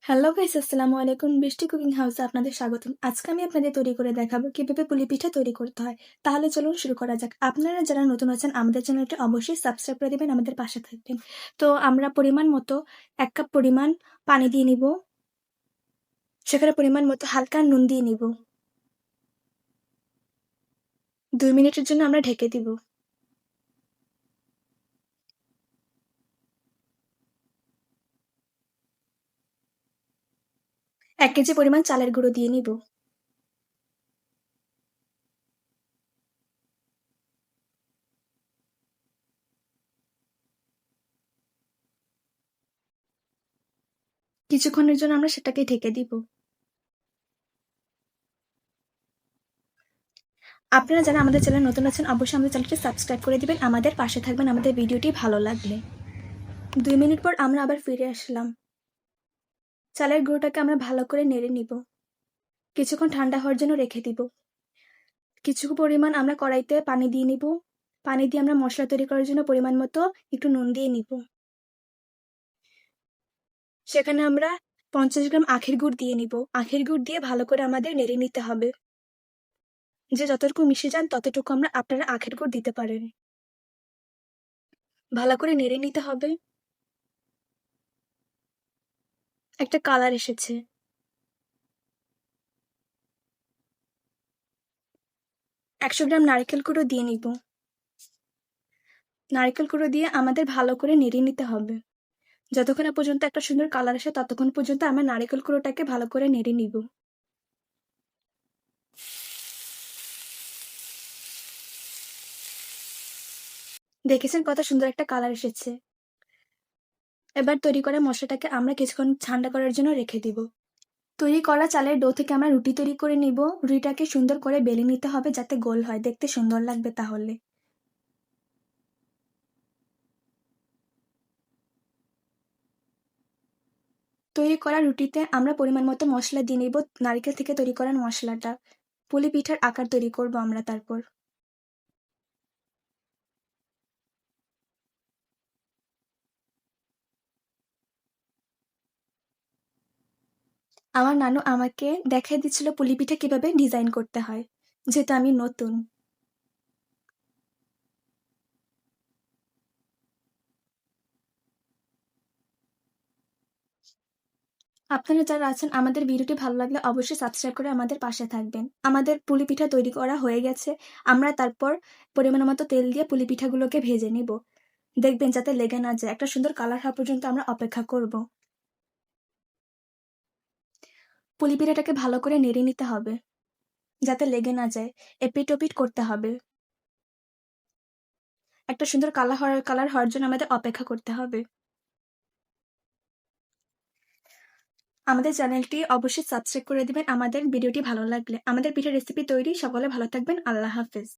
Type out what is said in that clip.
Hello guys, আসসালামু আলাইকুম। বৃষ্টি কুকিং হাউসে আপনাদের স্বাগতম। আজকে আমি আপনাদের তৈরি করে দেখাবো কিভাবে পুলি পিঠা তৈরি করতে হয়। তাহলে চলুন শুরু করা যাক। আপনারা যারা নতুন আছেন আমাদের চ্যানেলটি অবশ্যই সাবস্ক্রাইব করে দিবেন, আমাদের পাশে থাকবেন। তো আমরা পরিমাণ মতো 1 কাপ পরিমাণ পানি দিয়ে নিব। সেখানে পরিমাণ মতো হালকা নুন দিয়ে নিব। 2 মিনিটের জন্য আমরা ঢেকে দিব। এক কেজি পরিমাণ চালের গুঁড়ো দিয়ে নিব। কিছুক্ষণের জন্য আমরা সেটাকে ঢেকে দিব। আপনারা যারা আমাদের চ্যানেলে নতুন আছেন অবশ্যই আমাদের চ্যানেলটি সাবস্ক্রাইব করে দিবেন, আমাদের পাশে থাকবেন আমাদের ভিডিওটি ভালো লাগলে। 2 মিনিট পর আমরা আবার ফিরে আসলাম। চালের গুঁড়োটাকে আমরা ভালো করে নেড়ে নিব। কিছুক্ষণ ঠান্ডা হওয়ার জন্য রেখে দিব। কিছু পরিমাণ আমরা কড়াইতে পানি দিয়ে নিব। পানি দিয়ে আমরা মশলা তৈরি করার জন্য পরিমাণ মতো একটু নুন দিয়ে নিব। সেখানে আমরা 50 গ্রাম আখের গুড় দিয়ে নিব। আখের গুড় দিয়ে ভালো করে আমাদের নেড়ে নিতে হবে। যে যতটুকু মিশে যান ততটুকু আপনারা আখের গুড় দিতে পারেন। ভালো করে নেড়ে নিতে হবে। একটা কালার এসেছে। 100 গ্রাম নারকেল গুঁড়ো দিয়ে নিব। নারকেল গুঁড়ো দিয়ে আমাদের ভালো করে নেড়ে নিতে হবে। যতক্ষণ না পর্যন্ত একটা সুন্দর কালার আসে ততক্ষণ পর্যন্ত আমরা নারকেল গুঁড়োটাকে ভালো করে নেড়ে নিব। দেখেছেন কত সুন্দর একটা কালার এসেছে। এবার তৈরি করা মশলাটাকে আমরা কিছুক্ষণ ঠান্ডা করার জন্য রেখে দিব। তৈরি করা চালের ডো থেকে আমরা রুটি তৈরি করে নিব। রুটিটাকে সুন্দর করে বেলে নিতে হবে যাতে গোল হয়, দেখতে সুন্দর লাগবে তাহলে। তৈরি করা রুটিতে আমরা পরিমাণ মতো মশলা দিয়ে নিব, নারকেল থেকে তৈরি করার মশলাটা। পুলি পিঠার আকার তৈরি করব আমরা তারপর। আমার নানু আমাকে দেখাই দিচ্ছিল পুলি পিঠা কিভাবে ডিজাইন করতে হয়, যেহেতু আমি নতুন। আপনারা যারা আছেন আমাদের ভিডিওটি ভালো লাগলে অবশ্যই সাবস্ক্রাইব করে আমাদের পাশে থাকবেন। আমাদের পুলি পিঠা তৈরি করা হয়ে গেছে। আমরা তারপর পরিমাণ মতো তেল দিয়ে পুলি পিঠাগুলোকে ভেজে নিব। দেখবেন যাতে লেগে না যায়। একটা সুন্দর কালার হওয়া পর্যন্ত আমরা অপেক্ষা করব। পুলি পিঠাটাকে ভালো করে নেড়ে নিতে হবে যাতে লেগে না যায়। এপিট ওপিট করতে হবে। একটা সুন্দর কালার হওয়ার জন্য আমাদের অপেক্ষা করতে হবে। আমাদের চ্যানেলটি অবশ্যই সাবস্ক্রাইব করে দিবেন আমাদের ভিডিওটি ভালো লাগলে। আমাদের পিঠার রেসিপি তৈরি। সকলে ভালো থাকবেন। আল্লাহ হাফেজ।